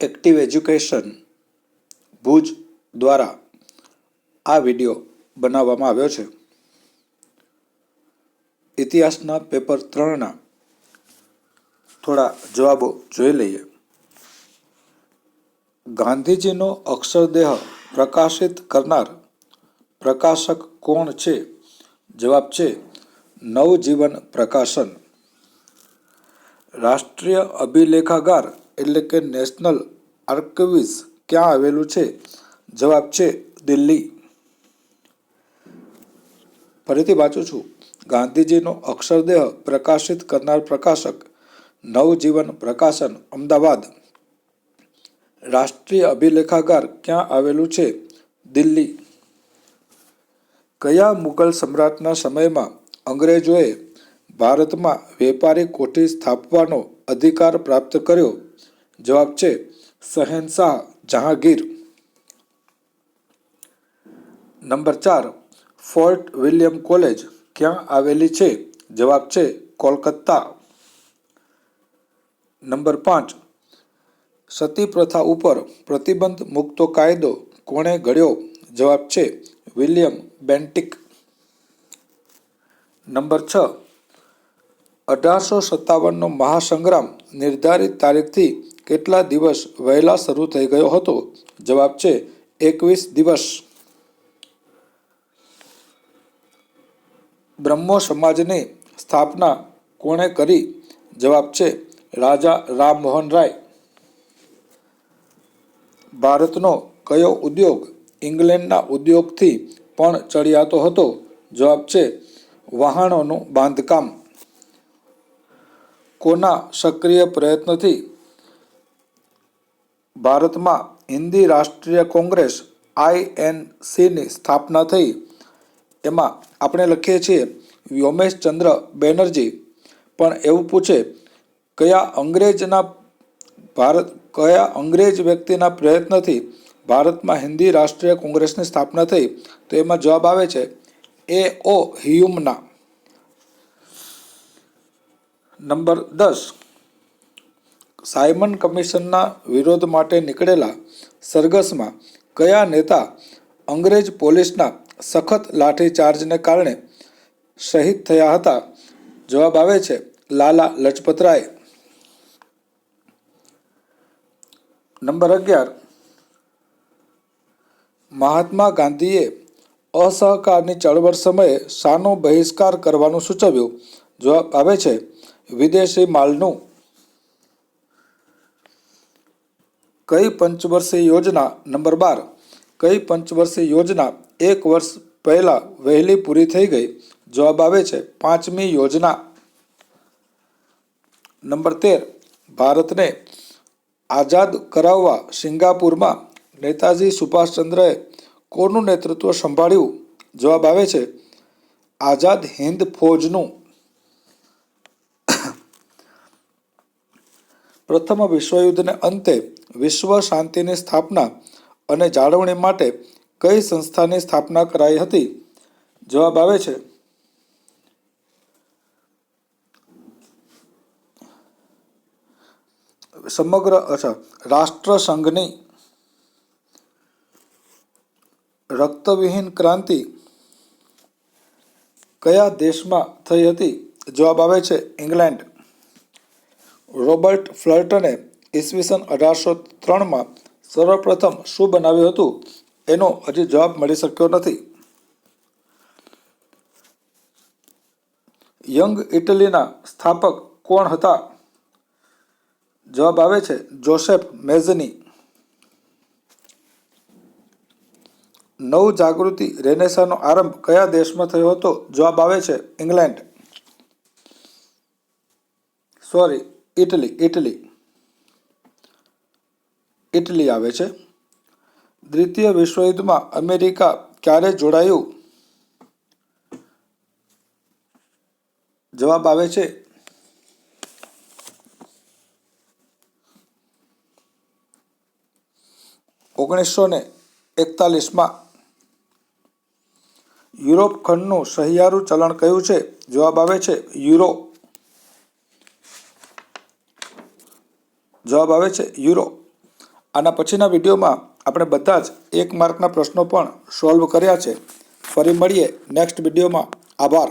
Active education Bhuj દ્વારા આ video બનાવવામાં આવ્યો છે. ઇતિહાસના પેપર 3ના થોડા જવાબો જોઈ લઈએ. ગાંધીજીનો અક્ષરદેહ પ્રકાશિત કરનાર પ્રકાશક કોણ છે? જવાબ છે નવજીવન પ્રકાશન. રાષ્ટ્રીય અભિલેખાગાર એટલે કે નેશનલ આર્કિવ્સ ક્યાં આવેલું છે? જવાબ છે દિલ્હી. ફરીથી વાંચું છું. ગાંધીજીનો અક્ષરદેહ પ્રકાશિત કરનાર પ્રકાશક નવજીવન પ્રકાશન, અમદાવાદ. રાષ્ટ્રીય અભિલેખાગાર ક્યાં આવેલું છે? દિલ્હી. કયા મુગલ સમ્રાટના સમયમાં અંગ્રેજોએ ભારતમાં વેપારી કોઠી સ્થાપવાનો અધિકાર પ્રાપ્ત કર્યો? જવાબ છે શહેનશાહ Jahangir. Number 4. Fort William college ક્યાં આવેલી છે? જવાબ છે કોલકાતા. નંબર 5. સતી પ્રથા ઉપર પ્રતિબંધ મૂકતો કાયદો કોણે ઘડ્યો? જવાબ છે વિલિયમ બેન્ટિક. નંબર 6. 1857નો મહાસંગ્રામ નિર્ધારિત તારીખથી કેટલા દિવસ વહેલા શરૂ થઈ ગયો હતો? જવાબ છે 21 દિવસ. બ્રહ્મો સમાજની સ્થાપના કોણે કરી? જવાબ છે રાજા રામમોહન રાય. ભારતનો કયો ઉદ્યોગ ઇંગ્લેન્ડના ઉદ્યોગથી પણ ચડિયાતો હતો? જવાબ છે વહાણોનું બાંધકામ. કોના સક્રિય પ્રયત્નથી ભારતમાં હિન્દી રાષ્ટ્રીય કોંગ્રેસ INCની સ્થાપના થઈ? એમાં આપણે લખીએ છીએ વ્યોમેશચંદ્ર બેનર્જી. પણ એવું પૂછે કયા અંગ્રેજ વ્યક્તિના પ્રયત્નથી ભારતમાં હિન્દી રાષ્ટ્રીય કોંગ્રેસની સ્થાપના થઈ? તો એમાં જવાબ આવે છે A.O. હ્યુમના. નંબર 10. સાયમન કમિશનના વિરોધ માટે નીકળેલા સરઘસમાં કયા નેતા અંગ્રેજ પોલીસના સખત લાઠીચાર્જને કારણે શહીદ થયા હતા? જવાબ આવે છે લાલા લજપતરાય. નંબર 11. મહાત્મા ગાંધીએ અસહકારની ચળવળ સમયે શાનો બહિષ્કાર કરવાનું સૂચવ્યું? જવાબ આવે છે વિદેશી માલનું. કઈ પંચવર્ષીય યોજના નંબર 12. કઈ પંચવર્ષીય યોજના 1 વર્ષ પહેલા વહેલી પૂરી થઈ ગઈ? જવાબ આવે છે 5મી યોજના. નંબર 13. ભારતને આઝાદ કરાવવા સિંગાપુરમાં નેતાજી સુભાષચંદ્રએ કોનું નેતૃત્વ સંભાળ્યું? જવાબ આવે છે આઝાદ હિંદ ફૌજનું. પ્રથમ વિશ્વયુદ્ધને અંતે વિશ્વ શાંતિની સ્થાપના અને જાળવણી માટે કઈ સંસ્થાની સ્થાપના કરાઈ હતી? જવાબ આવે છે રાષ્ટ્રસંઘની. રક્તવિહીન ક્રાંતિ કયા દેશમાં થઈ હતી? જવાબ આવે છે ઇંગ્લેન્ડ. રોબર્ટ ફ્લટને ઈસવીસન 1803માં સર્વપ્રથમ શું બનાવ્યું હતું? એનો હજી જવાબ મળી શક્યો નથી. યંગ ઇટલીના સ્થાપક કોણ હતા? જવાબ આવે છે જોસેફ મેઝની. નવજાગૃતિ રેનેસાંનો આરંભ કયા દેશમાં થયો હતો? જવાબ આવે છે ઇંગ્લેન્ડ. ઇટલી આવે છે. દ્વિતીય વિશ્વયુદ્ધમાં અમેરિકા ક્યારે જોડાયું? જવાબ આવે છે 1941માં. યુરોપ ખંડનું સહિયારું ચલણ કયું છે? જવાબ આવે છે યુરો. જવાબ આવે છે યુરો. આના પછીના વિડીયોમાં આપણે બધા જ 1 માર્કના પ્રશ્નો પણ સોલ્વ કર્યા છે. ફરી મળીએ નેક્સ્ટ વિડીયોમાં. આભાર.